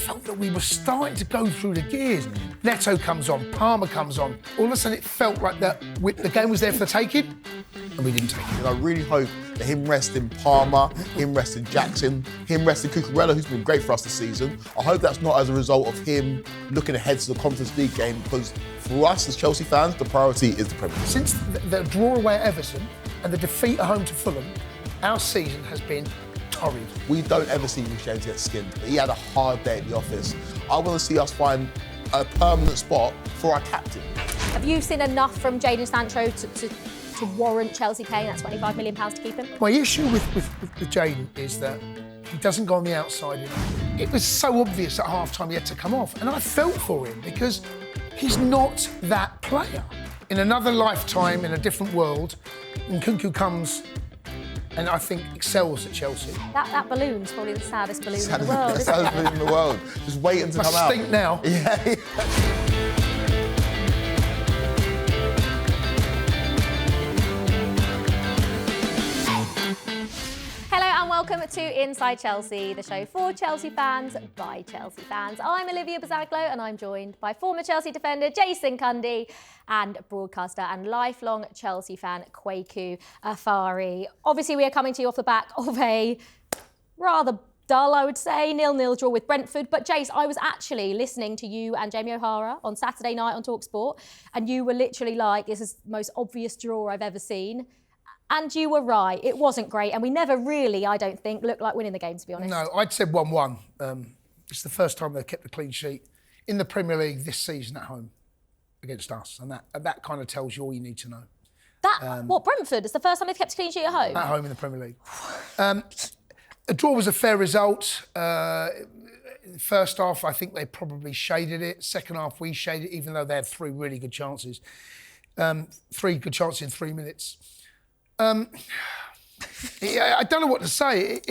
felt that we were starting to go through the gears. Neto comes on, Palmer comes on. All of a sudden, it felt like that the game was there for the taking, and we didn't take it. And I really hope that him resting Palmer, him resting Jackson, him resting Cucurella, who's been great for us this season. I hope that's not as a result of him looking ahead to the Conference League game, because for us as Chelsea fans, the priority is the Premier League. Since the draw away at Everton and the defeat at home to Fulham, our season has been torrid. We don't ever see Reece James get skinned, but he had a hard day at the office. I want to see us find a permanent spot for our captain. Have you seen enough from Jadon Sancho to warrant Chelsea paying that £25 million to keep him? My issue with Jadon is that he doesn't go on the outside enough. It was so obvious at half-time he had to come off, and I felt for him because he's not that player. In another lifetime, in a different world, Nkunku comes and I think excels at Chelsea. That balloon's probably the saddest balloon in the world, isn't Saddest it? balloon in the world. Just waiting to Must come out. stink now. Yeah. Hello and welcome to Inside Chelsea, the show for Chelsea fans by Chelsea fans. I'm Olivia Buzaglo and I'm joined by former Chelsea defender Jason Cundy and broadcaster and lifelong Chelsea fan Kweku Afari. Obviously, we are coming to you off the back of a rather dull, I would say, 0-0 draw with Brentford. But Jace, I was actually listening to you and Jamie O'Hara on Saturday night on talkSPORT, and you were literally like, this is the most obvious draw I've ever seen. And you were right, it wasn't great, and we never really, I don't think, looked like winning the game, to be honest. No, I'd said 1-1. It's the first time they've kept a clean sheet in the Premier League this season at home against us, and that kind of tells you all you need to know. What, Brentford? It's the first time they've kept a clean sheet at home? At home in the Premier League. A draw was a fair result. First half, I think they probably shaded it. Second half, we shaded it, even though they had three really good chances. 3 good chances in 3 minutes. I don't know what to say.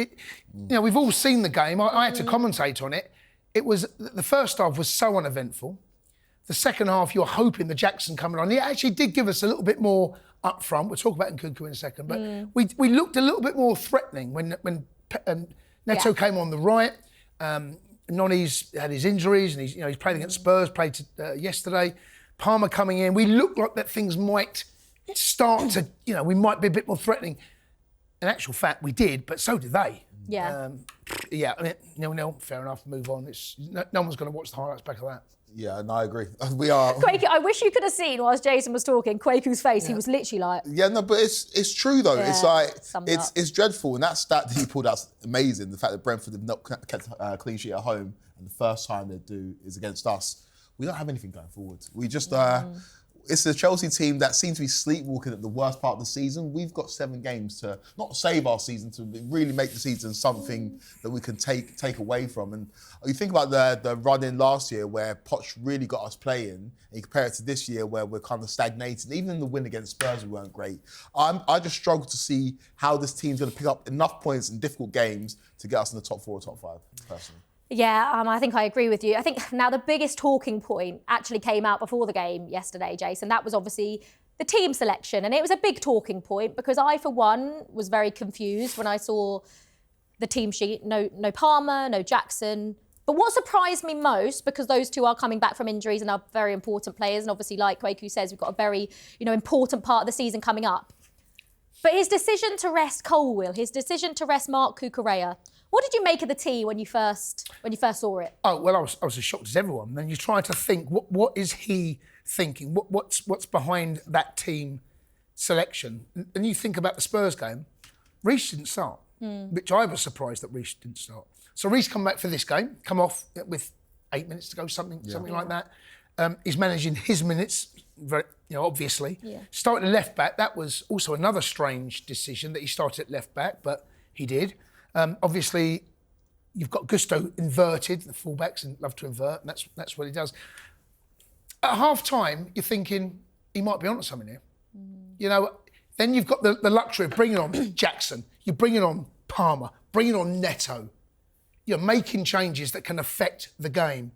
We've all seen the game. I had to commentate on it. The first half was so uneventful. The second half, you're hoping the Jackson coming on. He actually did give us a little bit more up front. We'll talk about Nkunku in a second. But we looked a little bit more threatening when Neto came on the right. Noni's had his injuries and he's played against Spurs, played yesterday. Palmer coming in. We looked like that things might start to, we might be a bit more threatening. In actual fact, we did, but so did they. Yeah. 0-0, fair enough, move on. No one's going to watch the highlights back of that. Yeah, no, I agree. We are. Kweku, I wish you could have seen whilst Jason was talking, Kweku's face, he was literally like... Yeah, no, but it's true though. Yeah, it's like, it's it's dreadful. And that stat that he pulled out's amazing. The fact that Brentford have not kept a clean sheet at home and the first time they do is against us. We don't have anything going forward. We just... It's the Chelsea team that seems to be sleepwalking at the worst part of the season. We've got 7 games to not save our season, to really make the season something that we can take away from. And you think about the run-in last year where Poch really got us playing, and you compare it to this year where we're kind of stagnating. Even in the win against Spurs, we weren't great. I just struggle to see how this team's going to pick up enough points in difficult games to get us in the top 4 or top 5, personally. Yeah, I think I agree with you. I think now the biggest talking point actually came out before the game yesterday, Jason. That was obviously the team selection. And it was a big talking point because I, for one, was very confused when I saw the team sheet. No Palmer, no Jackson. But what surprised me most, because those two are coming back from injuries and are very important players, and obviously, like Kweku says, we've got a very important part of the season coming up. But his decision to rest Colwill, his decision to rest Marc Cucurella, what did you make of the tea when you first saw it? Oh, well, I was as shocked as everyone. Then you try to think, what is he thinking? What's behind that team selection? And you think about the Spurs game, Reece didn't start, which I was surprised that Reece didn't start. So Reece come back for this game, come off with 8 minutes to go, something like that. He's managing his minutes, very, obviously. Yeah. Starting at left back, that was also another strange decision that he started at left back, but he did. Obviously, you've got Gusto inverted, the fullbacks and love to invert, and that's what he does. At half-time, you're thinking, he might be onto something here. Then you've got the luxury of bringing on Jackson, you're bringing on Palmer, bringing on Neto. You're making changes that can affect the game.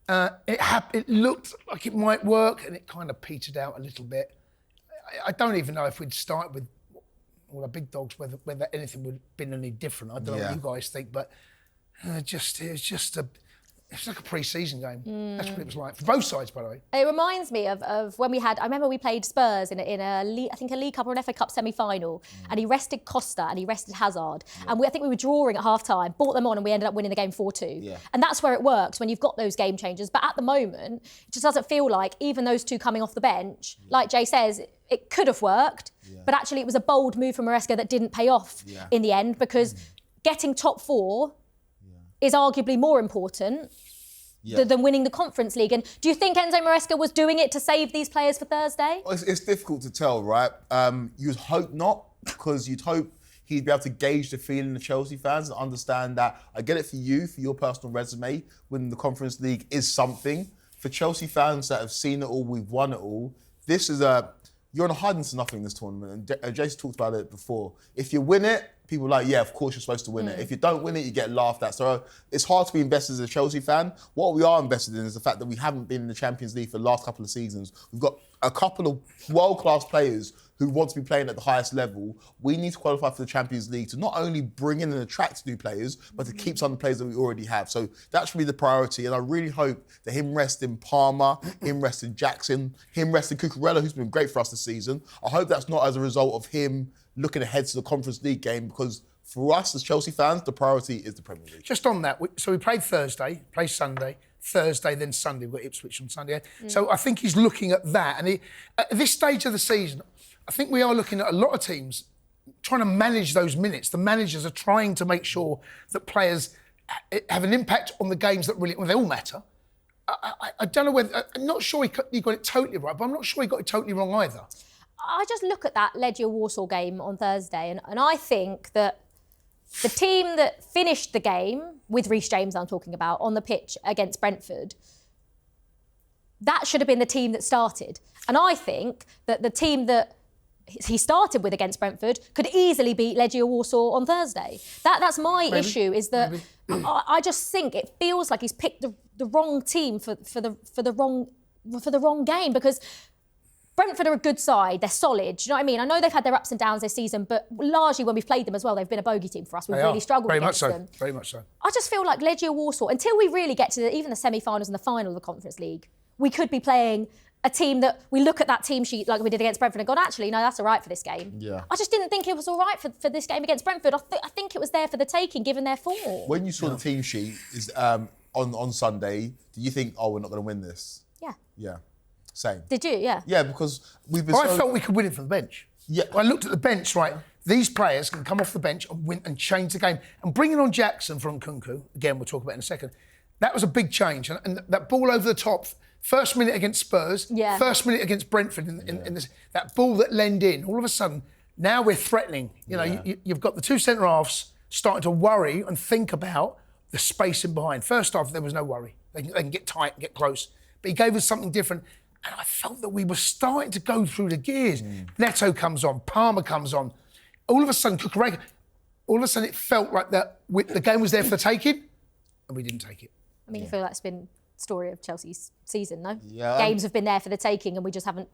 It looked like it might work, and it kind of petered out a little bit. I don't even know if we'd start with all the big dogs, whether anything would have been any different. I don't know what you guys think, but it was just It's like a pre-season game. That's what it was like for both sides, by the way. It reminds me of when we had. I remember we played Spurs in a League, I think a League Cup or an FA Cup semi-final, and he rested Costa and he rested Hazard, and I think we were drawing at half-time, brought them on, and we ended up winning the game 4-2. Yeah. And that's where it works when you've got those game changers. But at the moment, it just doesn't feel like even those two coming off the bench, like Jay says, it could have worked, but actually it was a bold move from Maresca that didn't pay off in the end, because getting top 4 is arguably more important than winning the Conference League. And do you think Enzo Maresca was doing it to save these players for Thursday? Well, it's difficult to tell, right? You'd hope not, because you'd hope he'd be able to gauge the feeling of Chelsea fans and understand that I get it for you, for your personal resume, winning the Conference League is something. For Chelsea fans that have seen it all, we've won it all, this is you're on a hiding to nothing in this tournament. And Jason talked about it before. If you win it, people are like, yeah, of course you're supposed to win it. If you don't win it, you get laughed at. So it's hard to be invested as a Chelsea fan. What we are invested in is the fact that we haven't been in the Champions League for the last couple of seasons. We've got a couple of world-class players who want to be playing at the highest level. We need to qualify for the Champions League to not only bring in and attract new players, but to keep some of the players that we already have. So that should be the priority. And I really hope that him resting Palmer, him resting Jackson, him resting Cucurella, who's been great for us this season. I hope that's not as a result of him looking ahead to the Conference League game, because for us as Chelsea fans, the priority is the Premier League. Just on that, so we played Thursday, played Sunday, Thursday, then Sunday. We've got Ipswich on Sunday. So I think he's looking at that. And at this stage of the season, I think we are looking at a lot of teams trying to manage those minutes. The managers are trying to make sure that players have an impact on the games that really, well, they all matter. I don't know whether, I'm not sure he got it totally right, but I'm not sure he got it totally wrong either. I just look at that Legia Warsaw game on Thursday, and I think that the team that finished the game, with Reece James I'm talking about, on the pitch against Brentford, that should have been the team that started. And I think that the team that he started with against Brentford could easily beat Legia Warsaw on Thursday. That's my issue, is that I just think it feels like he's picked the wrong team for the wrong game, because Brentford are a good side, they're solid, do you know what I mean? I know they've had their ups and downs this season, but largely when we've played them as well, they've been a bogey team for us. We've really struggled against them. Very much so. I just feel like Legia Warsaw, until we really get to even the semi-finals and the final of the Conference League, we could be playing a team that we look at that team sheet like we did against Brentford and gone, actually, no, that's all right for this game. Yeah. I just didn't think it was all right for this game against Brentford. I think it was there for the taking, given their form. When you saw the team sheet on Sunday, do you think, oh, we're not going to win this? Yeah. Yeah. Same. Did you? Yeah. Yeah, because we've been I felt we could win it from the bench. Yeah. I looked at the bench, right, these players can come off the bench and win and change the game. And bringing on Jackson from Nkunku, again, we'll talk about in a second, that was a big change. And that ball over the top, first minute against Spurs, first minute against Brentford, in this, that ball that lent in, all of a sudden, now we're threatening. You know, you've got the two centre-halves starting to worry and think about the space in behind. First off, there was no worry. They can get tight, get close. But he gave us something different. And I felt that we were starting to go through the gears. Neto comes on, Palmer comes on. All of a sudden, Cucurella, all of a sudden it felt like that the game was there for the taking, and we didn't take it. I mean, I feel that's been the story of Chelsea's season, no? Yeah. Games have been there for the taking, and we just haven't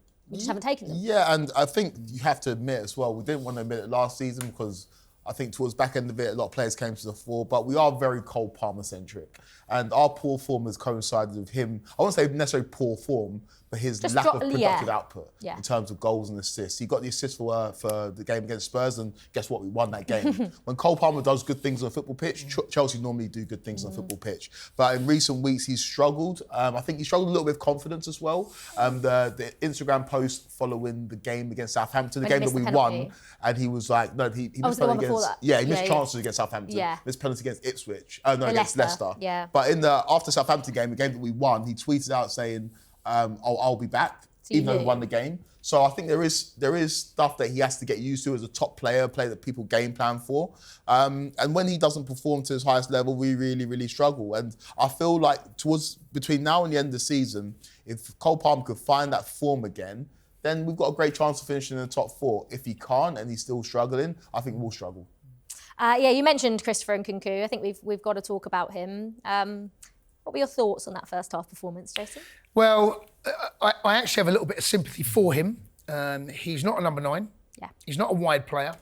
taken them. Yeah, and I think you have to admit as well, we didn't want to admit it last season because I think towards back end of it, a lot of players came to the fore, but we are very Cole Palmer-centric. And our poor form has coincided with him, I won't say necessarily poor form, but his Just lack of productive output Yeah. in terms of goals and assists. He got the assist for the game against Spurs, and guess what? We won that game. When Cole Palmer does good things on a football pitch, Chelsea normally do good things on a football pitch. But in recent weeks, he's struggled. I think he struggled a little bit with confidence as well. The Instagram post following the game against Southampton, the game that we won, and he was like, no, he missed penalty against... Yeah, he missed chances against Southampton. Yeah. Missed penalty against Ipswich. Against Leicester. Yeah. But in the after Southampton game, the game that we won, he tweeted out saying, I'll be back, even though we won the game. So I think there is stuff that he has to get used to as a top player that people game plan for. And when he doesn't perform to his highest level, we really, really struggle. And I feel like between now and the end of the season, if Cole Palmer could find that form again, then we've got a great chance of finishing in the top four. If he can't and he's still struggling, I think we'll struggle. You mentioned Christopher Nkunku. I think we've got to talk about him. What were your thoughts on that first half performance, Jason? Well, I actually have a little bit of sympathy for him. He's not a number 9. Yeah. He's not a wide player.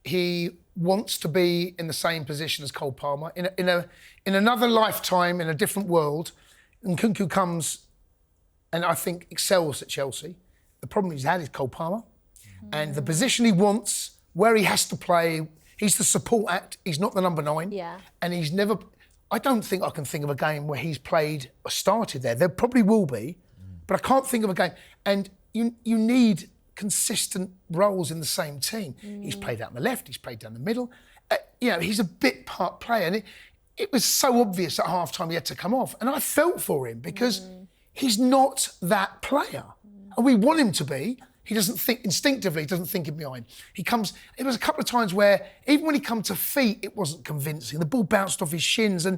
He wants to be in the same position as Cole Palmer. In another lifetime, in a different world, Nkunku comes and I think excels at Chelsea. The problem he's had is Cole Palmer. And the position he wants, where he has to play, he's the support act, he's not the number 9. Yeah. And he's never... I don't think I can think of a game where he's played or started there. There probably will be, but I can't think of a game. And you need consistent roles in the same team. He's played out on the left, he's played down the middle. He's a bit part player. And it was so obvious at half-time he had to come off. And I felt for him because he's not that player. And we want him to be. He doesn't think instinctively, he doesn't think in behind. It was a couple of times where, even when he come to feet, it wasn't convincing. The ball bounced off his shins, and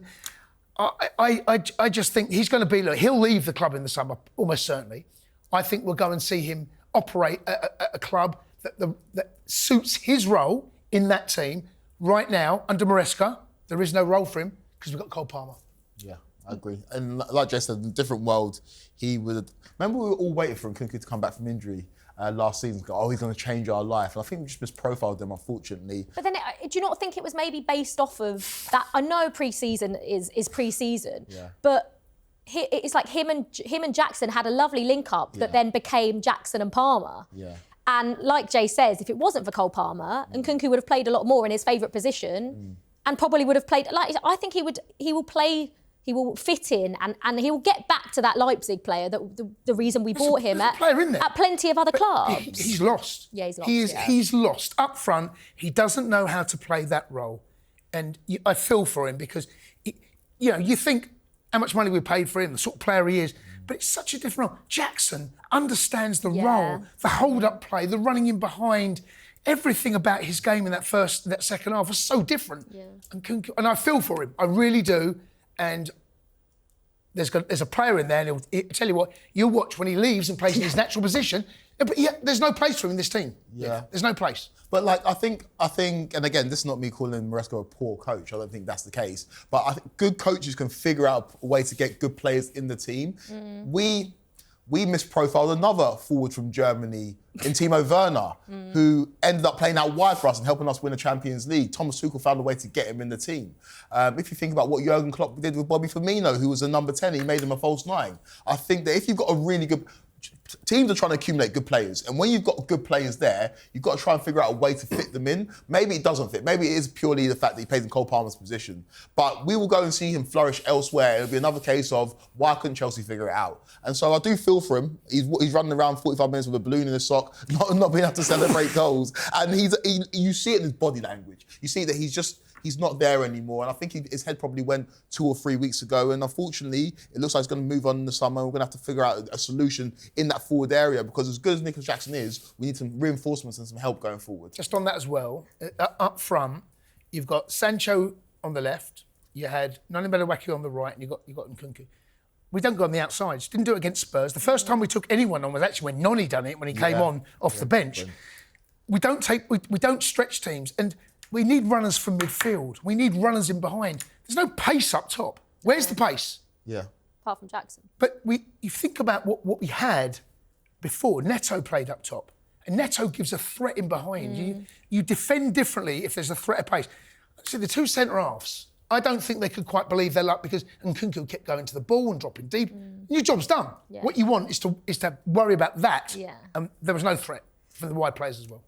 I just think he's going to be, he'll leave the club in the summer, almost certainly. I think we'll go and see him operate a club that suits his role in that team. Right now, under Maresca, there is no role for him because we've got Cole Palmer. Yeah, I agree. And like Jay said, in a different world, he would... Remember we were all waiting for Nkunku to come back from injury last season. Go, he's going to change our life. And I think we just misprofiled them, unfortunately. But then, do you not think it was maybe based off of that? I know pre-season is pre-season, but it's like him and Jackson had a lovely link-up that then became Jackson and Palmer. Yeah. And like Jay says, if it wasn't for Cole Palmer, Nkunku would have played a lot more in his favourite position and probably would have played... I think he will fit in and he will get back to that Leipzig player, the reason we bought him at plenty of other clubs. He's lost. Yeah, he's lost. He's lost. Up front, he doesn't know how to play that role. And I feel for him because, you think how much money we paid for him, the sort of player he is, but it's such a different role. Jackson understands the role, the hold-up play, the running in behind. Everything about his game in that second half was so different. Yeah. And I feel for him. I really do. And there's a player in there, and he'll tell you what, you'll watch when he leaves and plays in his natural position. But there's no place for him in this team. Yeah. There's no place. But I think, and again, this is not me calling Maresca a poor coach. I don't think that's the case. But I think good coaches can figure out a way to get good players in the team. We misprofiled another forward from Germany in Timo Werner, who ended up playing out wide for us and helping us win the Champions League. Thomas Tuchel found a way to get him in the team. If you think about what Jurgen Klopp did with Bobby Firmino, who was a number 10, he made him a false 9. I think that if you've got a really good... Teams are trying to accumulate good players, and when you've got good players there, you've got to try and figure out a way to fit them in. Maybe it doesn't fit. Maybe it is purely the fact that he plays in Cole Palmer's position. But we will go and see him flourish elsewhere. It'll be another case of why couldn't Chelsea figure it out? And so I do feel for him. He's running around 45 minutes with a balloon in his sock, not being able to celebrate goals. And you see it in his body language. You see that he's not there anymore. And I think his head probably went 2 or 3 weeks ago. And unfortunately, it looks like he's going to move on in the summer. We're going to have to figure out a solution in that forward area, because as good as Nicholas Jackson is, we need some reinforcements and some help going forward. Just on that as well, up front, you've got Sancho on the left, you had Kweku on the right, and you got Nkunku. We don't go on the outsides. Didn't do it against Spurs. The first time we took anyone on was actually when Noni done it, when he came on off the bench. We don't stretch teams, and we need runners from midfield. We need runners in behind. There's no pace up top. Where's the pace? Yeah. Apart from Jackson. But you think about what we had before. Neto played up top, and Neto gives a threat in behind. You defend differently if there's a threat of pace. See, the two centre-halves, I don't think they could quite believe their luck, because Nkunku kept going to the ball and dropping deep. Your job's done. Yeah. What you want is to worry about that. Yeah. There was no threat for the wide players as well.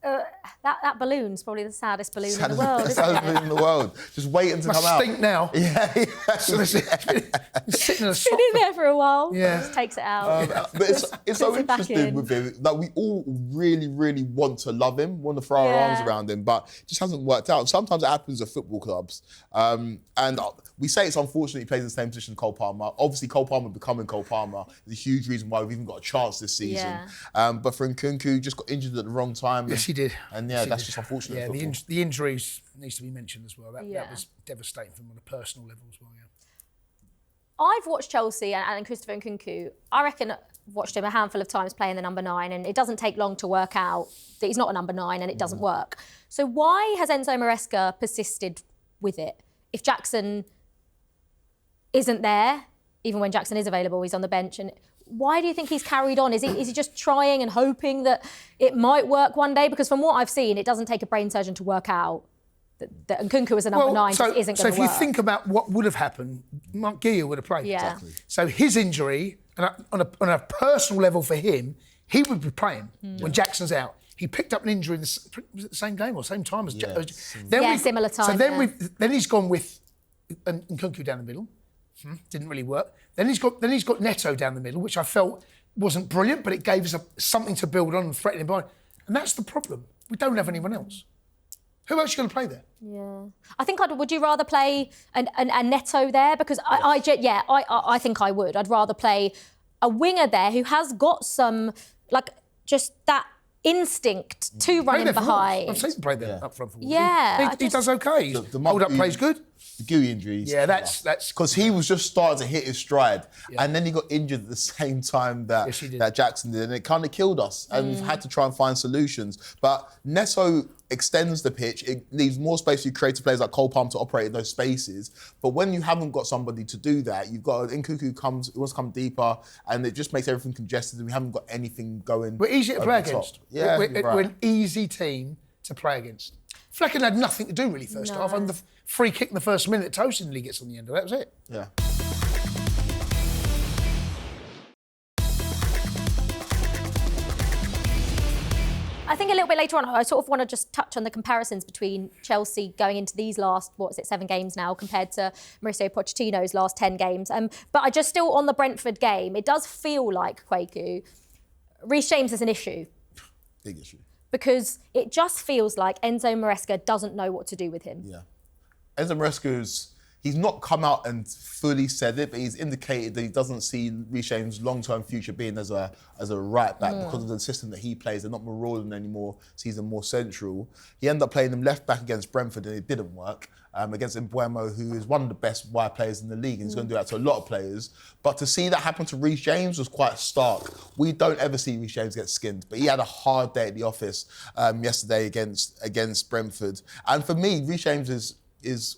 That balloon's probably the saddest balloon in the world, isn't it? Balloon in the world. Just waiting to come out. Must stink now. Yeah. So sitting in a been in there for a while. Yeah. Just takes it out. But it's so interesting with him that we all really, really want to love him, want to throw our arms around him, but it just hasn't worked out. Sometimes it happens at football clubs. And we say it's unfortunate he plays in the same position as Cole Palmer. Obviously, Cole Palmer becoming Cole Palmer is a huge reason why we've even got a chance this season. Yeah. But for Nkunku, just got injured at the wrong time. Yes, he did. And that's just unfortunate. Yeah, the injuries needs to be mentioned as well. That was devastating for him on a personal level as well. Yeah. I've watched Chelsea and Christopher Nkunku. I reckon watched him a handful of times playing the number 9, and it doesn't take long to work out that he's not a number 9 and it doesn't work. So why has Enzo Maresca persisted with it? If Jackson isn't there, even when Jackson is available, he's on the bench, and why do you think he's carried on? Is he just trying and hoping that it might work one day? Because from what I've seen, it doesn't take a brain surgeon to work out that Nkunku as a number 9 just isn't so going to work. if you think about what would have happened, Mark Gea would have played. Yeah. Exactly. So his injury, and on a personal level for him, he would be playing when Jackson's out. He picked up an injury was it the same game or same time as Similar time. So then he's gone with Nkunku down the middle. Didn't really work. Then he's got Neto down the middle, which I felt wasn't brilliant, but it gave us something to build on and threaten him behind. And that's the problem. We don't have anyone else. Who else are you going to play there? Yeah, I think would you rather play a Neto there? Because I think I would. I'd rather play a winger there who has got some, like, just that instinct to run in behind. I've seen him play there up front for Yeah. He does okay. The Hold-up play's good. The Gooey injuries. Yeah, that's... Because he was just starting to hit his stride. Yeah. And then he got injured at the same time that Jackson did. And it kind of killed us. And we've had to try and find solutions. But Neto extends the pitch. It leaves more space for creative players like Cole Palmer to operate in those spaces. But when you haven't got somebody to do that, you've got Nkunku who wants to come deeper, and it just makes everything congested, and we haven't got anything going. We're easy to play against. Yeah, we're an easy team to play against. Flecken had nothing to do really first half. And the free kick in the first minute, Tosin gets on the end of that was it. Yeah. I think a little bit later on, I sort of want to just touch on the comparisons between Chelsea going into these last, 7 games now, compared to Mauricio Pochettino's last 10 games. But I just still, on the Brentford game, it does feel like, Kweku, Reece James is an issue. Big issue. Because it just feels like Enzo Maresca doesn't know what to do with him. Yeah. Enzo Maresca's, he's not come out and fully said it, but he's indicated that he doesn't see Reece James' long-term future being as a right back because of the system that he plays. They're not marauding anymore, so he's more central. He ended up playing him left back against Brentford, and it didn't work. Against Mbeumo, who is one of the best wide players in the league, and he's going to do that to a lot of players. But to see that happen to Reece James was quite stark. We don't ever see Reece James get skinned, but he had a hard day at the office yesterday against Brentford. And for me, Reece James is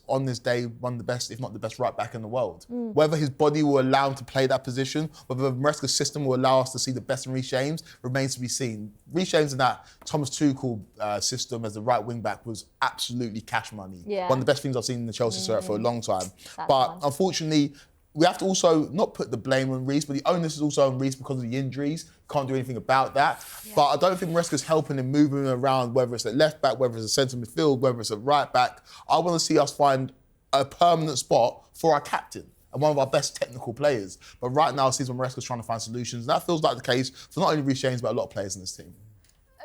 on this day one of the best, if not the best, right back in the world. Whether his body will allow him to play that position, whether Maresca's system will allow us to see the best in Reece James, remains to be seen. Reece James in that Thomas Tuchel system as the right wing back was absolutely cash money. Yeah. One of the best things I've seen in the Chelsea shirt for a long time. Unfortunately, we have to also not put the blame on Reece, but the onus is also on Reece because of the injuries. Can't do anything about that. Yeah. But I don't think Maresca's helping him moving him around, whether it's at left back, whether it's a centre midfield, whether it's a right back. I want to see us find a permanent spot for our captain and one of our best technical players. But right now, it seems like Maresca's trying to find solutions. And that feels like the case for not only Reece James, but a lot of players in this team.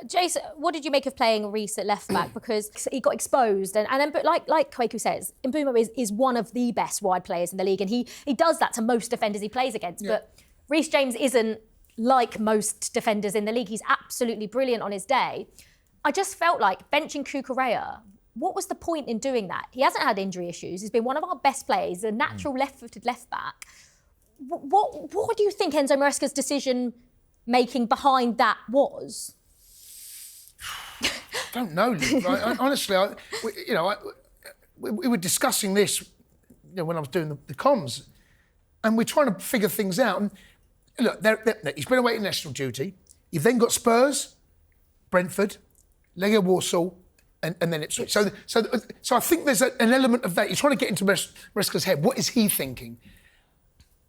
Jason, what did you make of playing Reece at left back? Because he got exposed, and but like Kweku says, Mbeumo is one of the best wide players in the league, and he does that to most defenders he plays against. Yeah. But Reece James isn't like most defenders in the league. He's absolutely brilliant on his day. I just felt like benching Cucurella, what was the point in doing that? He hasn't had injury issues. He's been one of our best players, a natural left-footed left back. What do you think Enzo Maresca's decision making behind that was? I don't know, Liv. Honestly, we were discussing this when I was doing the comms, and we're trying to figure things out. And look, he's been away to national duty. You've then got Spurs, Brentford, Legia Warsaw, and then Ipswich. So I think there's an element of that. You're trying to get into Maresca's head. What is he thinking?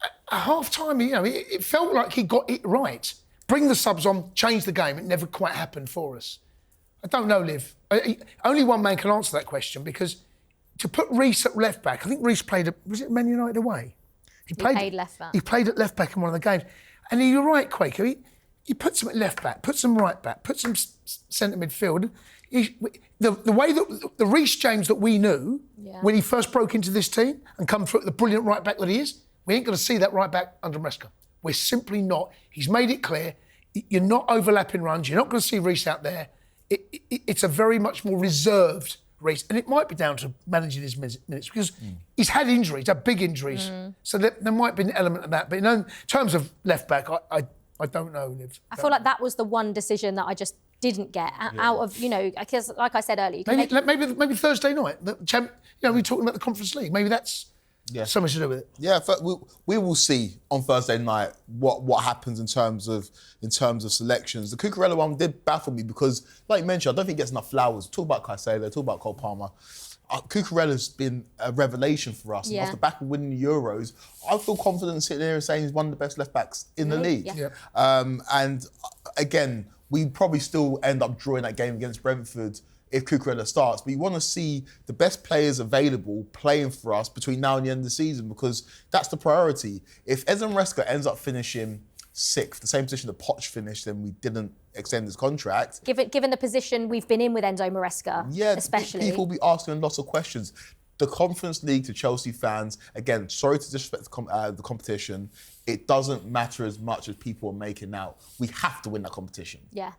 At half-time, it felt like he got it right. Bring the subs on, change the game. It never quite happened for us. I don't know, Liv. Only one man can answer that question, because to put Reece at left back, I think Reece played was it Man United away? He played left back. He played at left back in one of the games. And you're right, Kweku. He puts him at left back, puts him right back, puts him centre midfield. The way that the Reece James that we knew when he first broke into this team and come through the brilliant right back that he is, we ain't going to see that right back under Maresca. We're simply not. He's made it clear. You're not overlapping runs. You're not going to see Reece out there. It's a very much more reserved Reece, and it might be down to managing his minutes because he's had injuries, had big injuries. So there might be an element of that. But in terms of left back, I don't know, Liv. I feel like that was the one decision that I just didn't get out of, because like I said earlier, maybe Thursday night. We're talking about the Conference League. Maybe that's something to do with it. Yeah, we will see on Thursday night what happens in terms of selections. The Cucurella one did baffle me because, like you mentioned, I don't think he gets enough flowers. Talk about Caicedo, talk about Cole Palmer. Cucurella's been a revelation for us. And off the back of winning the Euros, I feel confident sitting here and saying he's one of the best left-backs in the league. Yeah. And again, we probably still end up drawing that game against Brentford if Cucurella starts. But you want to see the best players available playing for us between now and the end of the season, because that's the priority. If Enzo Maresca ends up finishing 6th, the same position that Poch finished, then we didn't extend his contract. Given the position we've been in with Enzo Maresca, especially. People will be asking lots of questions. The Conference League, to Chelsea fans, again, sorry to disrespect the competition, it doesn't matter as much as people are making out. We have to win that competition. Yeah.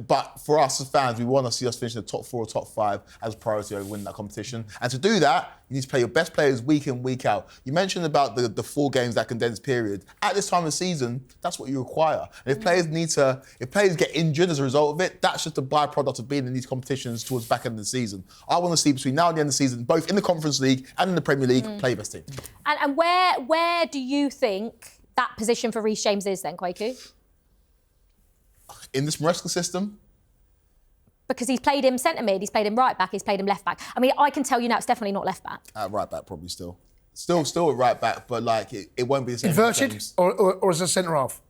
But for us as fans, we want to see us finish in the top 4 or top 5 as a priority over winning that competition. And to do that, you need to play your best players week in, week out. You mentioned about the 4 games, that condensed period. At this time of the season, that's what you require. And if players get injured as a result of it, that's just a byproduct of being in these competitions towards the back end of the season. I want to see between now and the end of the season, both in the Conference League and in the Premier League, play your best team. And where do you think that position for Reece James is then, Kweku? In this Maresca system? Because he's played him centre mid, he's played him right back, he's played him left back. I mean, I can tell you now it's definitely not left back. Right back, probably still. Still at right back, but like it won't be the same. Inverted or as a centre half?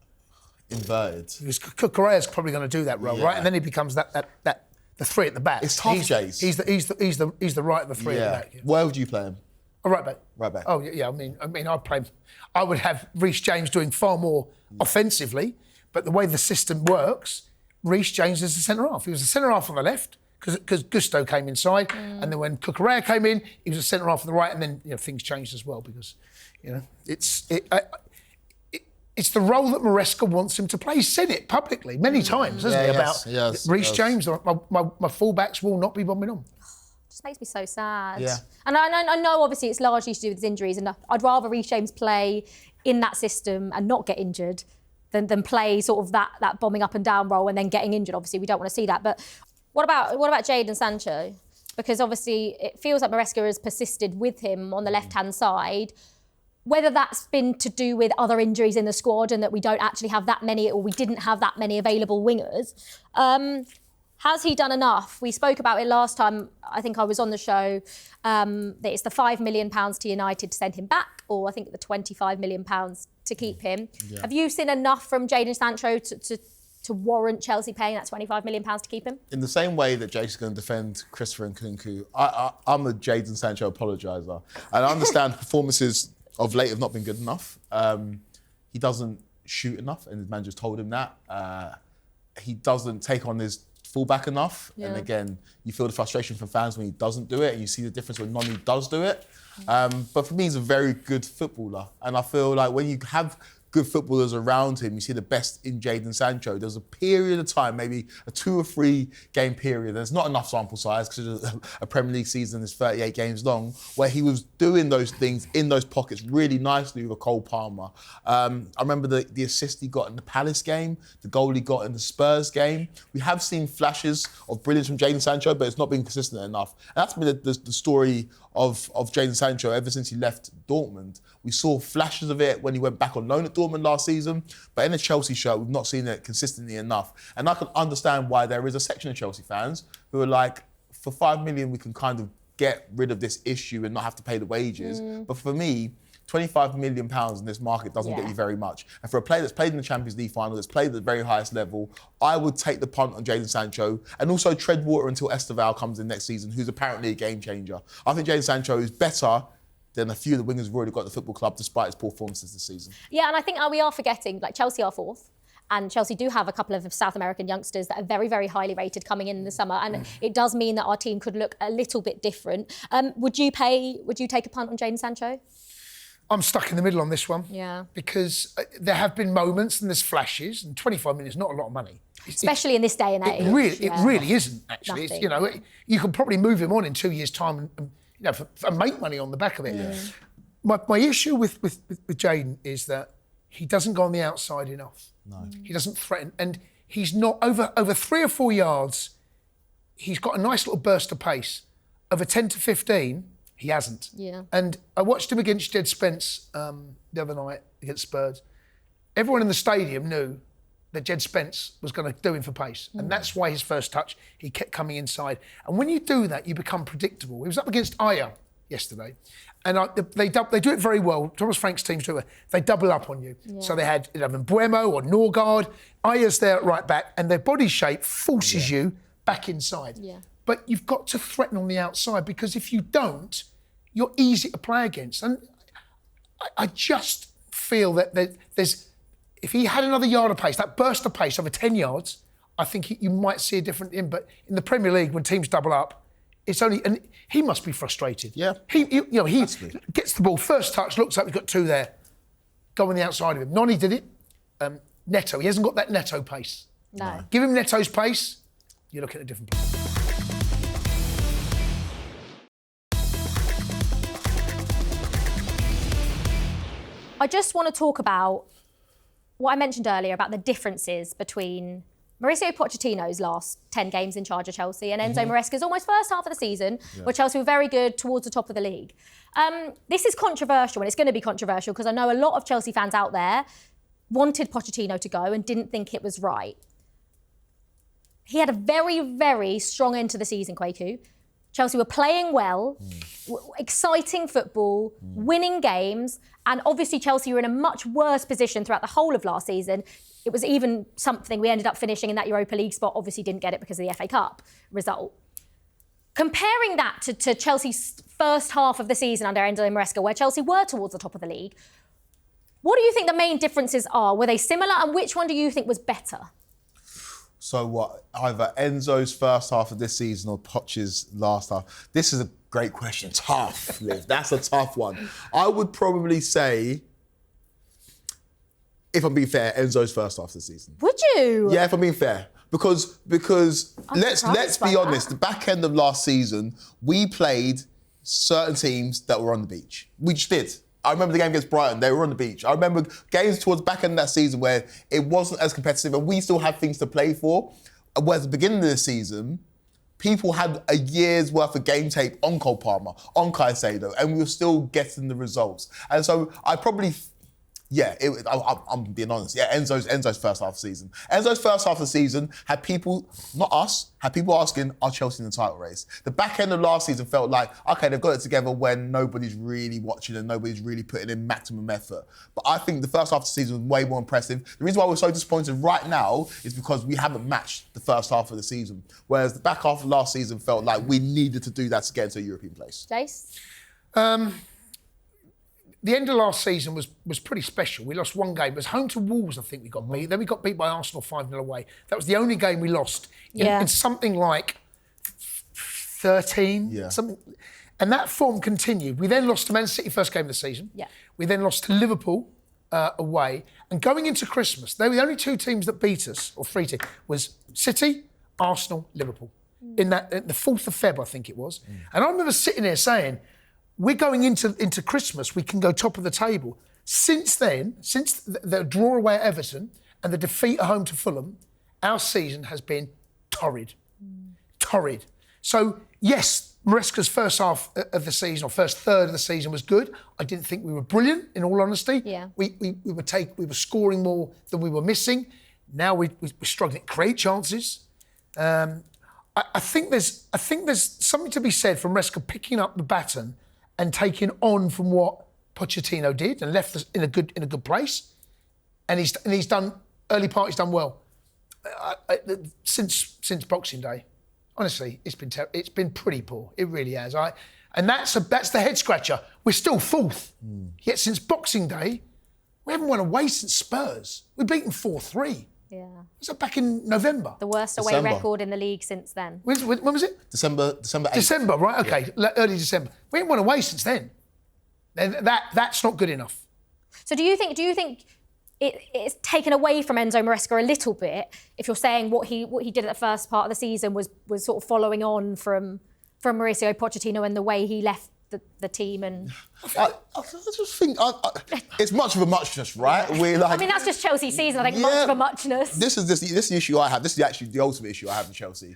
Inverted. Because Correa's probably going to do that role, right? And then he becomes the 3 at the back. It's tough, Jace. He's the right of the 3 at the back. Yeah. Where would you play him? A right back. Right back. Oh yeah. I would have Reece James doing far more offensively, but the way the system works, Reece James is the centre half. He was the centre half on the left because Gusto came inside, and then when Cucurella came in, he was a centre half on the right, and then things changed as well because it's the role that Maresca wants him to play. He's said it publicly many times, hasn't he? About Reece James. My fullbacks will not be bombing on. Just makes me so sad. Yeah. And I know obviously it's largely to do with his injuries, and I'd rather Reece James play in that system and not get injured than play sort of that bombing up and down role and then getting injured. Obviously, we don't want to see that. But what about Jadon Sancho? Because obviously it feels like Maresca has persisted with him on the left-hand side. Whether that's been to do with other injuries in the squad and that we don't actually have that many, or we didn't have that many available wingers. Has he done enough? We spoke about it last time, I think I was on the show, that it's the £5 million to United to send him back, or I think the £25 million to keep him. Yeah. Have you seen enough from Jadon Sancho to warrant Chelsea paying that £25 million to keep him? In the same way that Jake's going to defend Christopher Nkunku, I'm a Jadon Sancho apologiser. And I understand performances of late have not been good enough. He doesn't shoot enough, and his manager's told him that. He doesn't take on his fullback enough. Yeah. And again, you feel the frustration from fans when he doesn't do it, and you see the difference when Noni does do it. But for me, he's a very good footballer. And I feel like when you have good footballers around him, you see the best in Jadon Sancho. There's a period of time, maybe a 2 or 3 game period, there's not enough sample size because a Premier League season is 38 games long, where he was doing those things in those pockets really nicely with a Cole Palmer. I remember the assist he got in the Palace game, the goal he got in the Spurs game. We have seen flashes of brilliance from Jadon Sancho, but it's not been consistent enough. And that's been the story of Jadon Sancho ever since he left Dortmund. We saw flashes of it when he went back on loan at Dortmund last season, but in a Chelsea shirt, we've not seen it consistently enough. And I can understand why there is a section of Chelsea fans who are like, for £5 million, we can kind of get rid of this issue and not have to pay the wages. But for me, £25 million in this market doesn't get you very much. And for a player that's played in the Champions League final, that's played at the very highest level, I would take the punt on Jadon Sancho and also tread water until Esteval comes in next season, who's apparently a game changer. I think Jadon Sancho is better than a few of the wingers who've already got the football club despite his poor performances this season. Yeah, and I think we are forgetting, like Chelsea are 4th. And Chelsea do have a couple of South American youngsters that are very, very highly rated coming in the summer. And it does mean that our team could look a little bit different. Would you take a punt on Jadon Sancho? I'm stuck in the middle on this one. Yeah. Because there have been moments and there's flashes, and 25 million is not a lot of money. Especially in this day and age. It really isn't, actually. It's, you can probably move him on in 2 years' time and make money on the back of it. Yeah. My issue with Jadon is that he doesn't go on the outside enough. No. He doesn't threaten. And he's not, over 3 or 4 yards, he's got a nice little burst of pace. Over 10 to 15, he hasn't. Yeah. And I watched him against Jed Spence the other night against Spurs. Everyone in the stadium knew that Jed Spence was going to do him for pace. And that's why his first touch, he kept coming inside. And when you do that, you become predictable. He was up against Aya yesterday. And they do it very well. Thomas Frank's teams do it. They double up on you. Yeah. So they had Mbuemo or Norgard. Aya's there at right back, and their body shape forces you back inside. Yeah. But you've got to threaten on the outside, because if you don't, you're easy to play against. And I just feel that there's... If he had another yard of pace, that burst of pace over 10 yards, I think you might see a different in. But in the Premier League, when teams double up, it's only... And he must be frustrated. Yeah. He gets the ball, first touch, looks up, he's got two there. Go on the outside of him. Noni did it. Neto, he hasn't got that Neto pace. No. Give him Neto's pace, you're looking at a different player. I just want to talk about what I mentioned earlier about the differences between Mauricio Pochettino's last 10 games in charge of Chelsea and Enzo Maresca's almost first half of the season, where Chelsea were very good towards the top of the league. This is controversial, and it's going to be controversial because I know a lot of Chelsea fans out there wanted Pochettino to go and didn't think it was right. He had a very, very strong end to the season, Kweku. Chelsea were playing well, exciting football, winning games, and obviously Chelsea were in a much worse position throughout the whole of last season. It was even something we ended up finishing in that Europa League spot, obviously didn't get it because of the FA Cup result. Comparing that to Chelsea's first half of the season under Enzo Maresca, where Chelsea were towards the top of the league, what do you think the main differences are? Were they similar, and which one do you think was better? So what, either Enzo's first half of this season or Poch's last half? This is a great question. Tough, Liv. That's a tough one. I would probably say, if I'm being fair, Enzo's first half of the season. Would you? Yeah, if I'm being fair. Because let's be honest, the back end of last season, we played certain teams that were on the beach. We just did. I remember the game against Brighton, they were on the beach. I remember games towards the back end of that season where it wasn't as competitive and we still had things to play for. Whereas at the beginning of the season, people had a year's worth of game tape on Cole Palmer, on Caicedo, and we were still getting the results. And so I probably... I'm being honest. Yeah, Enzo's first half of the season. Enzo's first half of the season had people, not us, had people asking, are Chelsea in the title race? The back end of last season felt like, okay, they've got it together when nobody's really watching and nobody's really putting in maximum effort. But I think the first half of the season was way more impressive. The reason why we're so disappointed right now is because we haven't matched the first half of the season. Whereas the back half of last season felt like we needed to do that to get into a European place. Jace? The end of last season was pretty special. We lost one game. It was home to Wolves, I think we got beat. Then we got beat by Arsenal 5-0 away. That was the only game we lost in something like 13. Yeah. Something. And that form continued. We then lost to Man City first game of the season. Yeah. We then lost to Liverpool away. And going into Christmas, they were the only two teams that beat us, or three teams, was City, Arsenal, Liverpool. In the 4th of Feb, I think it was. And I remember sitting there saying, we're going into Christmas, we can go top of the table. Since then, since the draw away at Everton and the defeat at home to Fulham, our season has been torrid. Torrid. So, yes, Maresca's first half of the season, or first third of the season was good. I didn't think we were brilliant, in all honesty. Yeah. We were scoring more than we were missing. Now we're struggling to create chances. I think there's something to be said for Maresca picking up the baton and taking on from what Pochettino did and left us in a good place. And he's done early part. He's done well. Since Boxing Day, honestly, it's been pretty poor. It really has. And that's the head scratcher. We're still 4th. Yet since Boxing Day, we haven't won away since Spurs. We've beaten 4-3. Yeah. Was that back in November? The worst away record in the league since then. When was it? December 8th. December, right? Okay, early December. We ain't won away since then. Then that's not good enough. So do you think it's taken away from Enzo Maresca a little bit if you're saying what he did at the first part of the season was sort of following on from Mauricio Pochettino and the way he left the team? And I just think it's much of a muchness, right? I mean, that's just Chelsea's season. I think much of a muchness. This is the issue I have. This is actually the ultimate issue I have with Chelsea.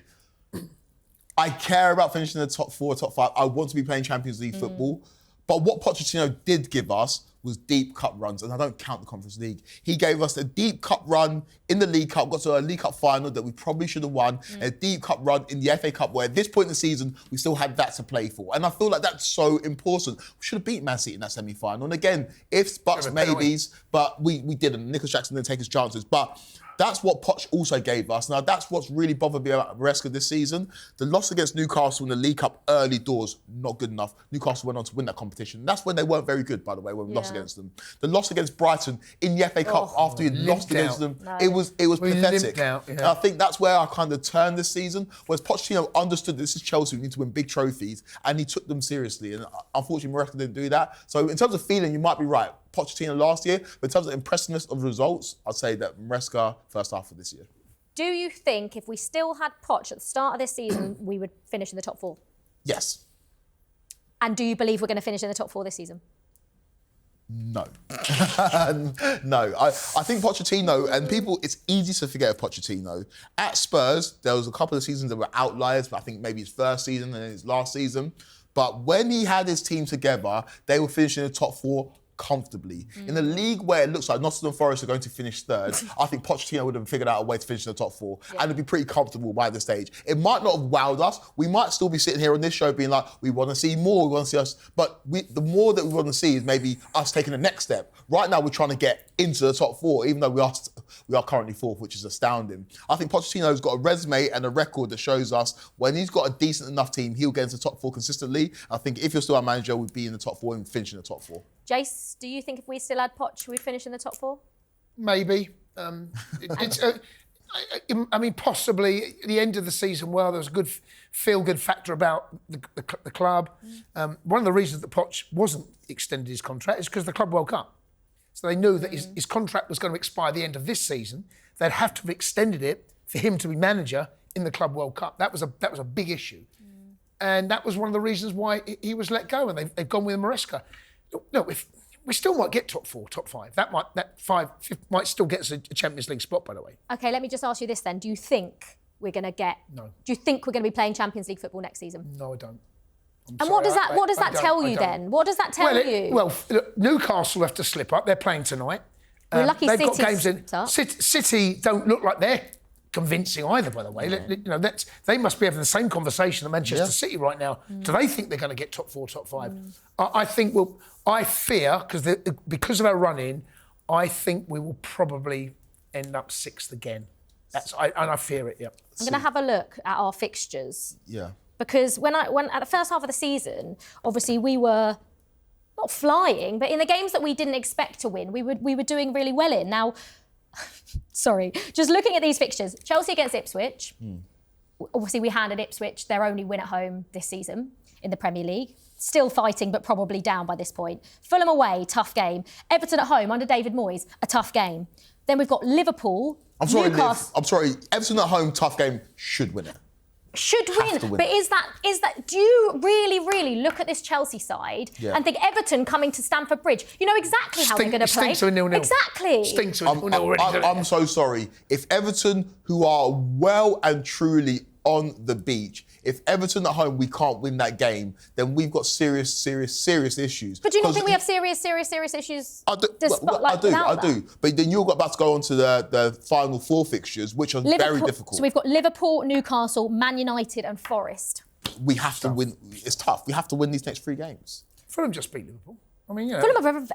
I care about finishing in the top 4, top 5. I want to be playing Champions League football. But what Pochettino did give us was deep cup runs, and I don't count the Conference League. He gave us a deep cup run in the League Cup, got to a League Cup final that we probably should have won, a deep cup run in the FA Cup where at this point in the season, we still had that to play for. And I feel like that's so important. We should have beat Man City in that semi-final. And again, ifs, buts, maybes, but we didn't. Nicholas Jackson didn't take his chances. But that's what Poch also gave us. Now, that's what's really bothered me about Maresca this season. The loss against Newcastle in the League Cup early doors, not good enough. Newcastle went on to win that competition. That's when they weren't very good, by the way, when we lost against them. The loss against Brighton in the FA Cup after we lost against them, it was pathetic. I think that's where I kind of turned this season, whereas Pochettino understood this is Chelsea, we need to win big trophies, and he took them seriously. And unfortunately, Maresca didn't do that. So in terms of feeling, you might be right. Pochettino last year, but in terms of impressiveness of results, I'd say that Maresca first half of this year. Do you think if we still had Poch at the start of this season, we would finish in the top 4? Yes. And do you believe we're going to finish in the top 4 this season? No. No. I think Pochettino, and people, it's easy to forget of Pochettino. At Spurs, there was a couple of seasons that were outliers, but I think maybe his first season and his last season. But when he had his team together, they were finishing in the top 4 comfortably. In a league where it looks like Nottingham Forest are going to finish third, I think Pochettino would have figured out a way to finish in the top 4 and it'd be pretty comfortable by this stage. It might not have wowed us. We might still be sitting here on this show being like, we want to see more, we want to see us. But the more that we want to see is maybe us taking the next step. Right now, we're trying to get into the top 4, even though we are currently 4th, which is astounding. I think Pochettino's got a resume and a record that shows us when he's got a decent enough team, he'll get into the top 4 consistently. I think if you're still our manager, we'd be in the top 4 and finish in the top 4. Jace, do you think if we still had Poch, we'd finish in the top 4? Maybe. I mean, possibly at the end of the season, well, there was a good feel-good factor about the club. One of the reasons that Poch wasn't extended his contract is because the club woke up. So they knew that his contract was going to expire at the end of this season. They'd have to have extended it for him to be manager in the Club World Cup. That was a big issue. And that was one of the reasons why he was let go, and they've gone with Maresca. No, if we still might get top 4, top 5. That 5 might still get us a Champions League spot, by the way. OK, let me just ask you this then. Do you think we're going to get... No. Do you think we're going to be playing Champions League football next season? No, I don't. And what does that tell you then? What does that tell you? Well, Newcastle have to slip up. They're playing tonight. We're lucky they've City's got games in. up. City don't look like they're convincing either, by the way. They must be having the same conversation at Manchester City right now. Do they think they're going to get top 4, top 5? I think I fear, because of our run-in, I think we will probably end up 6th again. And I fear it, yeah. I'm going to have a look at our fixtures. Yeah. Because when at the first half of the season, obviously we were not flying, but in the games that we didn't expect to win, we were doing really well in. Now, sorry, just looking at these fixtures, Chelsea against Ipswich. Obviously, we handed Ipswich their only win at home this season in the Premier League. Still fighting, but probably down by this point. Fulham away, tough game. Everton at home under David Moyes, a tough game. Then we've got Liverpool. Newcastle. I'm sorry. Everton at home, tough game, should win it. Should win. But is that? Do you really look at this Chelsea side and think Everton coming to Stamford Bridge? You know exactly how they're going to play. Stinks of a 0-0. Exactly. Stinks of a 0-0 already. I'm so sorry. If Everton, who are well and truly on the beach, if Everton at home we can't win that game, then we've got serious issues. But do you not think we have serious issues? I do. But then you're about to go on to the final 4 fixtures, which are very difficult. So we've got Liverpool, Newcastle, Man United and Forest. We have to win. It's tough. We have to win these next 3 games. Fulham just beat Liverpool. I mean, Fulham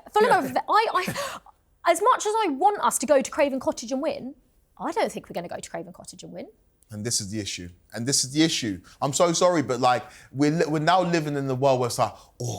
as much as I want us to go to Craven Cottage and win, I don't think we're going to go to Craven Cottage and win. And this is the issue. I'm so sorry, but we're now living in the world where it's like,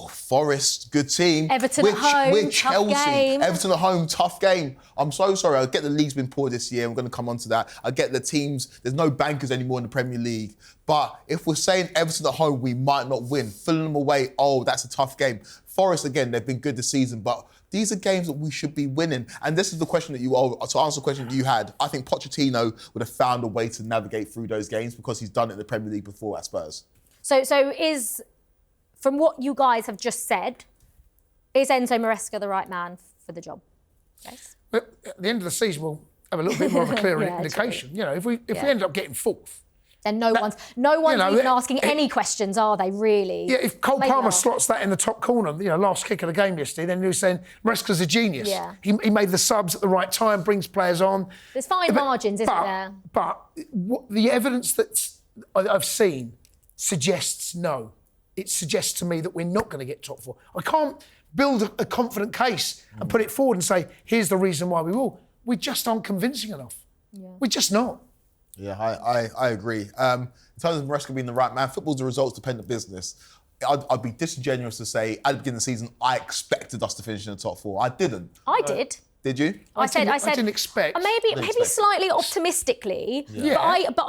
Forest, good team. Everton at home, we're tough Chelsea. game. Everton at home, tough game. I'm so sorry. I get the league's been poor this year. I'm going to come on to that. I get the teams. There's no bankers anymore in the Premier League. But if we're saying Everton at home, we might not win. Fulham away, that's a tough game. Forest, again, they've been good this season, but these are games that we should be winning. And this is the question to answer the question that you had. I think Pochettino would have found a way to navigate through those games because he's done it in the Premier League before at Spurs. So is, from what you guys have just said, is Enzo Maresca the right man for the job? Yes. But at the end of the season, we'll have a little bit more of a clearer indication. True. If we end up getting 4th, then no one's even asking any questions, are they, really? Yeah, if Cole Palmer slots that in the top corner, last kick of the game yesterday, then he was saying Maresca's a genius. Yeah. He made the subs at the right time, brings players on. There's fine margins, isn't there? But the evidence that I've seen suggests no. It suggests to me that we're not going to get top 4. I can't build a confident case and put it forward and say, here's the reason why we will. We just aren't convincing enough. Yeah. We're just not. Yeah, I agree. In terms of Maresca being the right man, football's a results-dependent business. I'd be disingenuous to say at the beginning of the season I expected us to finish in the top 4. I didn't. I did. Did you? I said I didn't expect. Maybe slightly optimistically. Yeah. But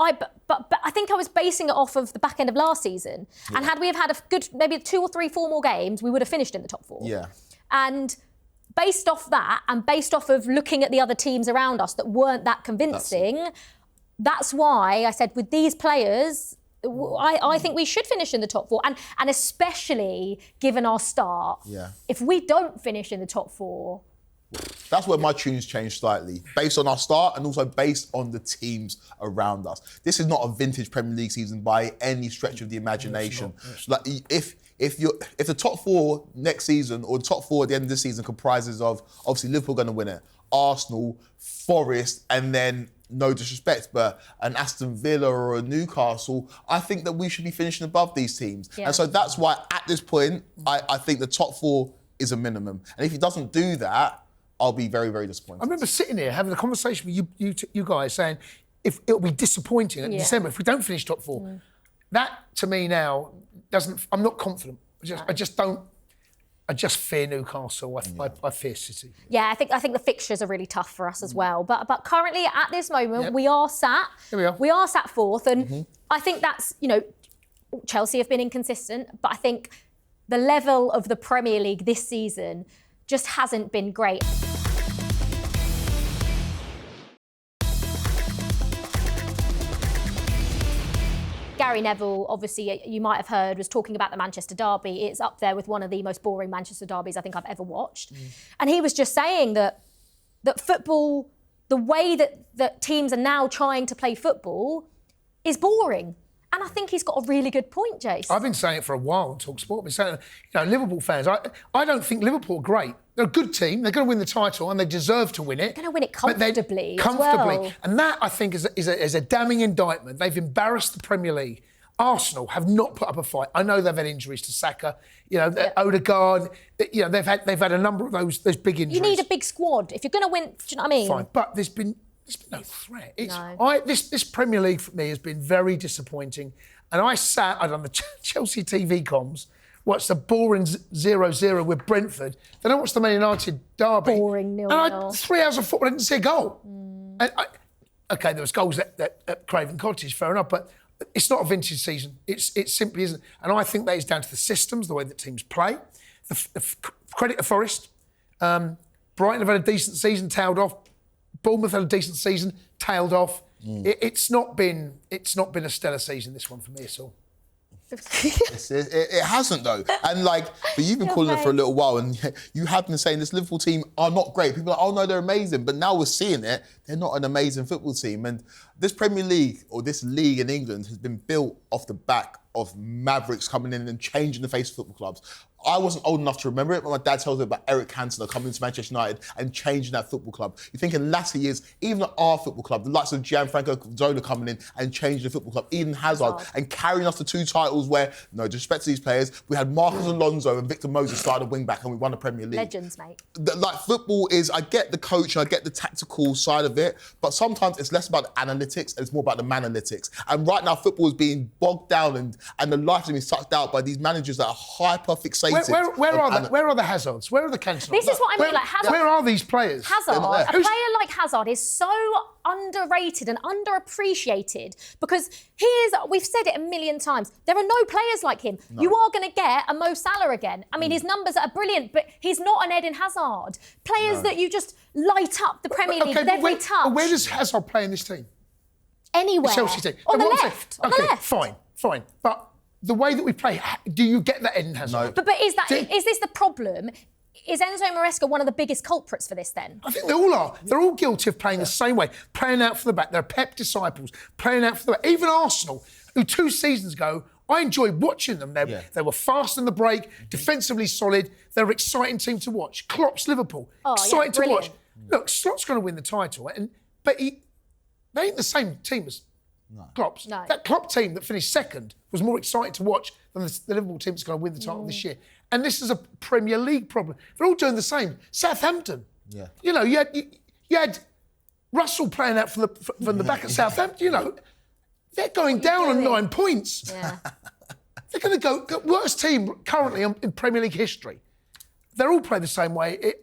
I think I was basing it off of the back end of last season. Yeah. And had we have had a good maybe 2 or 3, 4 more games, we would have finished in the top 4. Yeah. And based off that, and based off of looking at the other teams around us that weren't that convincing, that's why I said with these players, I think we should finish in the top 4. And especially given our start, if we don't finish in the top 4... That's where my tunes changed slightly, based on our start and also based on the teams around us. This is not a vintage Premier League season by any stretch of the imagination. Like if the top 4 next season or the top 4 at the end of the season comprises of obviously Liverpool going to win it, Arsenal, Forest, and then no disrespect, but an Aston Villa or a Newcastle, I think that we should be finishing above these teams. Yeah. And so that's why at this point, I think the top 4 is a minimum. And if he doesn't do that, I'll be very, very disappointed. I remember sitting here having a conversation with you guys saying if it'll be disappointing in December if we don't finish top 4. That to me now doesn't. I'm not confident. I just fear Newcastle. I fear City. Yeah, I think the fixtures are really tough for us as well. But currently at this moment we are sat. Here we are. We are sat 4th, and I think that's Chelsea have been inconsistent, but I think the level of the Premier League this season just hasn't been great. Gary Neville, obviously, you might have heard, was talking about the Manchester derby. It's up there with one of the most boring Manchester derbies I think I've ever watched. And he was just saying that football, the way that teams are now trying to play football is boring. And I think he's got a really good point, Jace. I've been saying it for a while on talkSPORT. I've been saying, Liverpool fans, I don't think Liverpool are great. They're a good team. They're going to win the title and they deserve to win it. They're going to win it comfortably. Comfortably. Well. And that, I think, is a damning indictment. They've embarrassed the Premier League. Arsenal have not put up a fight. I know they've had injuries to Saka, Odegaard. They've had a number of those big injuries. You need a big squad if you're going to win. Do you know what I mean? Fine, but there's been no threat. No. This Premier League for me has been very disappointing. And I'd on the Chelsea TV comms, watched a boring 0-0 with Brentford. Then I watched the Man United derby. Boring 0-0. And 3 hours of football, I didn't see a goal. And there was goals at Craven Cottage, fair enough, but it's not a vintage season. It simply isn't. And I think that is down to the systems, the way that teams play. The credit to Forest. Brighton have had a decent season, tailed off. Bournemouth had a decent season, tailed off. It's not been a stellar season, this one for me at all. It hasn't though, and but you've been calling it for a little while, and you have been saying this Liverpool team are not great. People are like, oh no, they're amazing, but now we're seeing it. They're not an amazing football team, and this Premier League or this league in England has been built off the back of Mavericks coming in and changing the face of football clubs. I wasn't old enough to remember it, but my dad tells me about Eric Cantona coming into Manchester United and changing that football club. You think in latter years, even at our football club, the likes of Gianfranco Zola coming in and changing the football club, Eden Hazard, and carrying us to 2 titles where, no disrespect to these players, we had Marcus Alonso and Victor Moses started wing back and we won the Premier League. Legends, mate. Football is, I get the coach, I get the tactical side of it, but sometimes it's less about the analytics and it's more about the manalytics. And right now, football is being bogged down and the life is being sucked out by these managers that are hyper-fixated. Where are the Hazards? Where are the Cantonas? This is what I mean. Hazard. Where are these players? Hazard, a player like Hazard is so underrated and underappreciated because we've said it a million times, there are no players like him. No. You are going to get a Mo Salah again. I mean, his numbers are brilliant, but he's not an Eden Hazard. Players that you just light up the Premier League with every touch. Where does Hazard play in this team? Anywhere. The Chelsea team. On the left. On the left. Fine. But the way that we play, do you get that Eden Hazard? No. But is this the problem? is Enzo and Maresca one of the biggest culprits for this then? I think they all are. They're all guilty of playing the same way, playing out from the back. They're Pep disciples, playing out from the back. Even Arsenal, who 2 seasons ago, I enjoyed watching them. They were fast in the break, defensively solid. They're an exciting team to watch. Klopp's Liverpool, exciting to watch. Look, Klopp's going to win the title, but they ain't the same team as Klopp's. No. That Klopp team that finished second was more exciting to watch than the Liverpool team that's going to win the title this year. And this is a Premier League problem. They're all doing the same. Southampton. Yeah. You know, you had Russell playing out from the back at Southampton. You know, they're going down on 9 points. Yeah. They're going to go worst team currently in Premier League history. They're all playing the same way.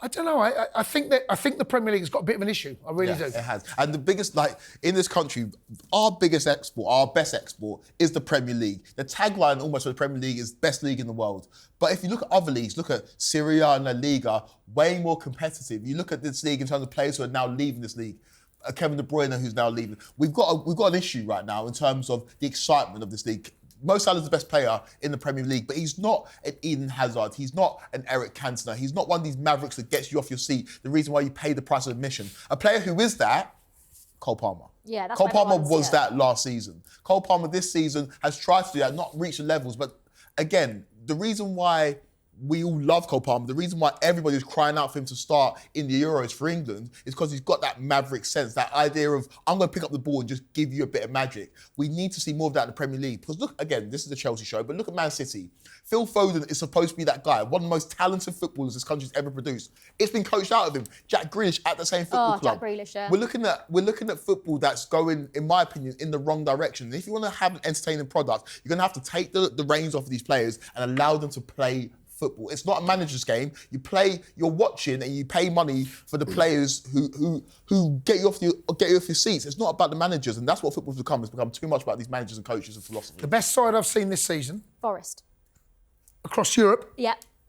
I don't know. I think the Premier League has got a bit of an issue. I really do. It has. And the biggest, in this country, our biggest export, our best export is the Premier League. The tagline almost for the Premier League is best league in the world. But if you look at other leagues, look at Serie A and La Liga, way more competitive. You look at this league in terms of players who are now leaving this league. Kevin De Bruyne, who's now leaving. We've got an issue right now in terms of the excitement of this league. Mo Salah's the best player in the Premier League, but he's not an Eden Hazard. He's not an Eric Cantona. He's not one of these mavericks that gets you off your seat. The reason why you pay the price of admission. A player who is that, Cole Palmer. Yeah, that's Cole Palmer was that last season. Cole Palmer this season has tried to do that, not reach the levels. But again, the reason why we all love Cole Palmer, the reason why everybody's crying out for him to start in the Euros for England is because he's got that maverick sense, that idea of, I'm going to pick up the ball and just give you a bit of magic. We need to see more of that in the Premier League. Because look, again, this is the Chelsea show, but look at Man City. Phil Foden is supposed to be that guy, one of the most talented footballers this country's ever produced. It's been coached out of him. Jack Grealish at the same football club. Jack Grealish, yeah. We're looking at football that's going, in my opinion, in the wrong direction. And if you want to have an entertaining product, you're going to have to take the reins off of these players and allow them to play football. It's not a manager's game. You're watching and you pay money for the players who get you off your seats. It's not about the managers, and that's what football's become. It's become too much about these managers and coaches and philosophy. The best side I've seen this season, Forest. Across Europe,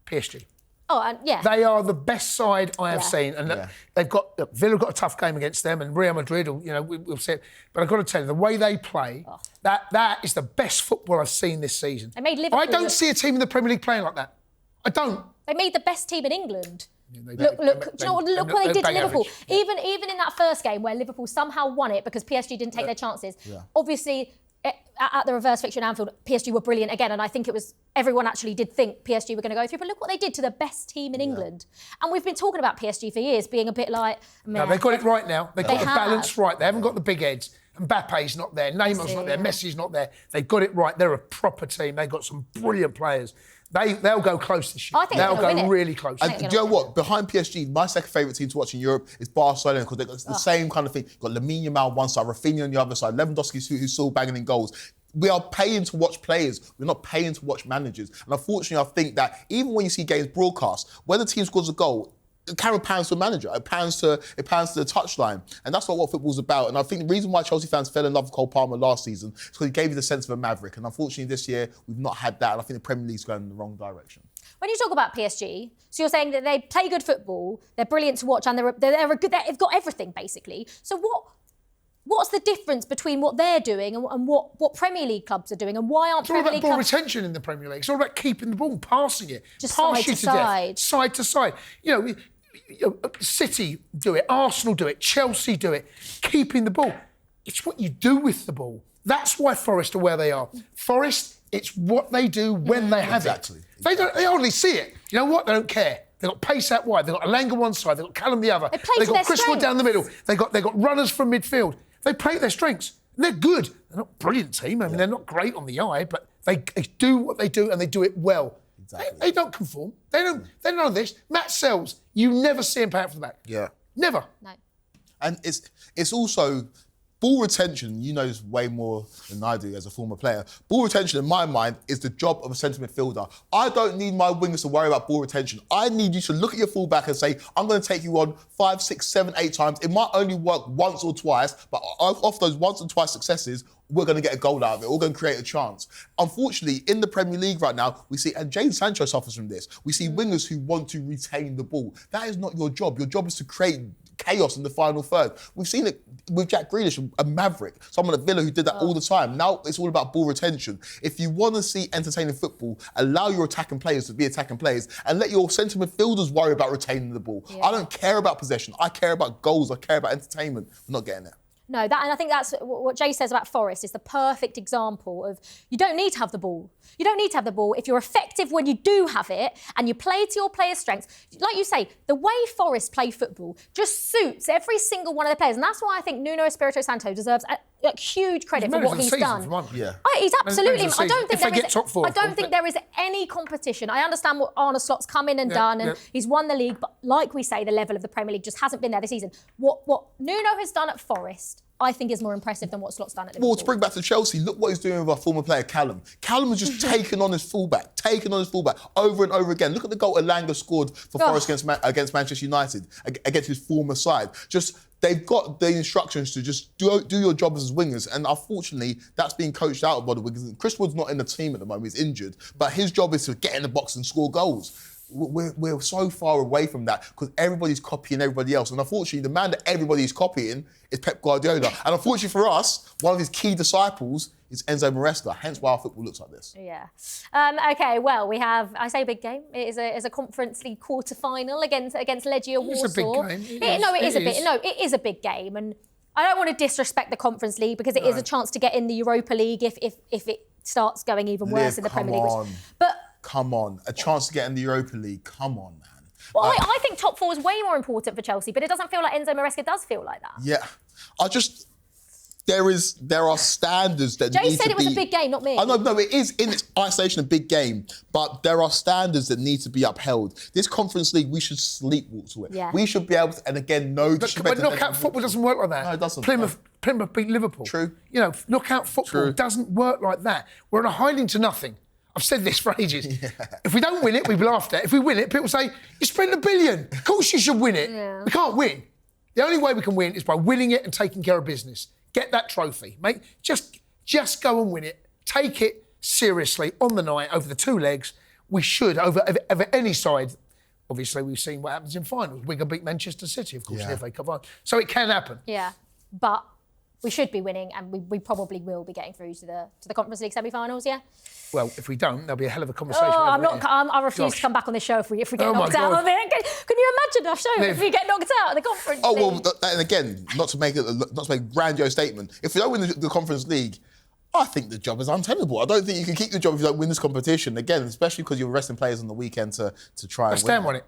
PSG. Oh, and They are the best side I have seen. And they've got, Villa got a tough game against them, and Real Madrid, we'll see it. But I've got to tell you, the way they play, that is the best football I've seen this season. They made Liverpool I don't see a team in the Premier League playing like that. I don't. They made the best team in England. Look what they did to Liverpool. Even in that first game where Liverpool somehow won it because PSG didn't take their chances. Obviously, at the reverse fixture in Anfield, PSG were brilliant again, and I think everyone actually did think PSG were going to go through. But look what they did to the best team in England. And we've been talking about PSG for years being a bit like, no, they've got it right now. They've got the balance right. They haven't got the big heads. Mbappe's not there. Neymar's not there. Messi's not there. They've got it right. They're a proper team. They've got some brilliant players. They'll go close this year. I think they'll go really close. And do you know what? Behind PSG, my second favourite team to watch in Europe is Barcelona because they've got the same kind of thing. You've got Lamine Yamal on one side, Rafinha on the other side, Lewandowski who's still banging in goals. We are paying to watch players. We're not paying to watch managers. And unfortunately, I think that even when you see games broadcast, when the team scores a goal, the camera pans to the manager. It pans to the touchline. And that's not what football's about. And I think the reason why Chelsea fans fell in love with Cole Palmer last season is because he gave you the sense of a maverick. And unfortunately, this year, we've not had that. And I think the Premier League's going in the wrong direction. When you talk about PSG, so you're saying that they play good football, they're brilliant to watch, and they've got everything, basically. So what's the difference between what they're doing and what Premier League clubs are doing, and why aren't Premier League clubs... It's all about ball retention in the Premier League. It's all about keeping the ball, passing it. Just pass side to side. Side to side. City do it, Arsenal do it, Chelsea do it. Keeping the ball. It's what you do with the ball. That's why Forest are where they are. Forest, it's what they do when they have it. They hardly see it. You know what? They don't care. They've got pace out wide. They've got Alanga one side. They've got Callum the other. They've got Chris Wood down the middle. They've got runners from midfield. They play their strengths. And they're good. They're not a brilliant team. I mean, they're not great on the eye, but they do what they do and they do it well. Exactly. They don't conform. They know this. Matt Sells, you never see him pay out for the back. Yeah. Never. No. And it's also ball retention. You know this way more than I do as a former player. Ball retention, in my mind, is the job of a centre midfielder. I don't need my wingers to worry about ball retention. I need you to look at your fullback and say, I'm going to take you on 5, 6, 7, 8 times. It might only work once or twice, but off those once and twice successes, we're going to get a goal out of it. We're going to create a chance. Unfortunately, in the Premier League right now, we see, and Jadon Sancho suffers from this, we see wingers who want to retain the ball. That is not your job. Your job is to create chaos in the final third. We've seen it with Jack Grealish, a maverick, someone at Villa who did that all the time. Now it's all about ball retention. If you want to see entertaining football, allow your attacking players to be attacking players and let your centre midfielders worry about retaining the ball. I don't care about possession. I care about goals. I care about entertainment. We're not getting there. No, and I think that's what Jay says about Forest is the perfect example of you don't need to have the ball. You don't need to have the ball if you're effective when you do have it and you play to your players' strengths. Like you say, the way Forest play football just suits every single one of the players. And that's why I think Nuno Espirito Santo deserves huge credit for what he's done. He's absolutely. I don't think there is any competition. I understand what Arne Slot's come in and done, and he's won the league. But like we say, the level of the Premier League just hasn't been there this season. What Nuno has done at Forest, I think, is more impressive than what Slot's done at Liverpool. Well, to bring back to Chelsea, look what he's doing with our former player Callum. Callum has just taken on his fullback over and over again. Look at the goal Elanga scored for Forest against Manchester United, against his former side. They've got the instructions to just do your job as wingers, and unfortunately, that's being coached out by the wingers. Chris Wood's not in the team at the moment; he's injured. But his job is to get in the box and score goals. We're so far away from that because everybody's copying everybody else, and unfortunately, the man that everybody's copying is Pep Guardiola. And unfortunately for us, one of his key disciples is Enzo Maresca. Hence why our football looks like this. Yeah. Okay. Well, we have. I say big game. It is a Conference League quarter-final against Legia Warsaw. It's a big game. It is a big game, and I don't want to disrespect the Conference League because it is a chance to get in the Europa League if it starts going even worse in the Premier League. But come on, a chance to get in the Europa League. Come on, man. Well, I think top four is way more important for Chelsea, but it doesn't feel like Enzo Maresca does feel like that. Yeah, there are standards that Jay need to be... said it was a big game, not me. I know, no, it is in its isolation a big game, but there are standards that need to be upheld. This Conference League, we should sleepwalk to it. Yeah. We should be able to, and again, But knockout football doesn't work like that. No, it doesn't. Plymouth beat Liverpool. True. Knockout football doesn't work like that. We're on a hiding to nothing. I've said this for ages. Yeah. If we don't win it, we laughed at. If we win it, people say, you spent $1 billion. Of course you should win it. Yeah. We can't win. The only way we can win is by winning it and taking care of business. Get that trophy, mate. Just go and win it. Take it seriously on the night over the two legs. We should, over any side. Obviously, we've seen what happens in finals. Wigan beat Manchester City, of course, in the FA Cup final. So it can happen. Yeah, but we should be winning, and we probably will be getting through to the Conference League semi-finals. Yeah. Well, if we don't, there'll be a hell of a conversation. I refuse to come back on this show if we get knocked out of it. Can you imagine our show if we get knocked out of the Conference League? Oh well, and again, not to make a grandiose statement. If we don't win the Conference League, I think the job is untenable. I don't think you can keep the job if you don't win this competition. Again, especially because you're resting players on the weekend to try and win. Stan won it.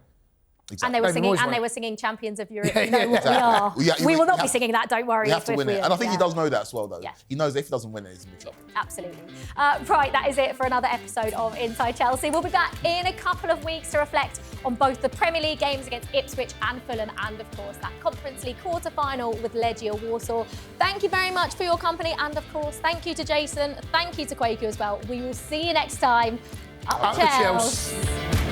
Exactly. And they were singing Champions of Europe. We know what we are. We will not be singing that, don't worry. We have to win it. And I think he does know that as well, though. Yeah. He knows if he doesn't win it, he's in big trouble. Absolutely. Right, that is it for another episode of Inside Chelsea. We'll be back in a couple of weeks to reflect on both the Premier League games against Ipswich and Fulham, and of course that Conference League quarter-final with Legia Warsaw. Thank you very much for your company, and of course, thank you to Jason. Thank you to Kweku as well. We will see you next time. Up the Chelsea.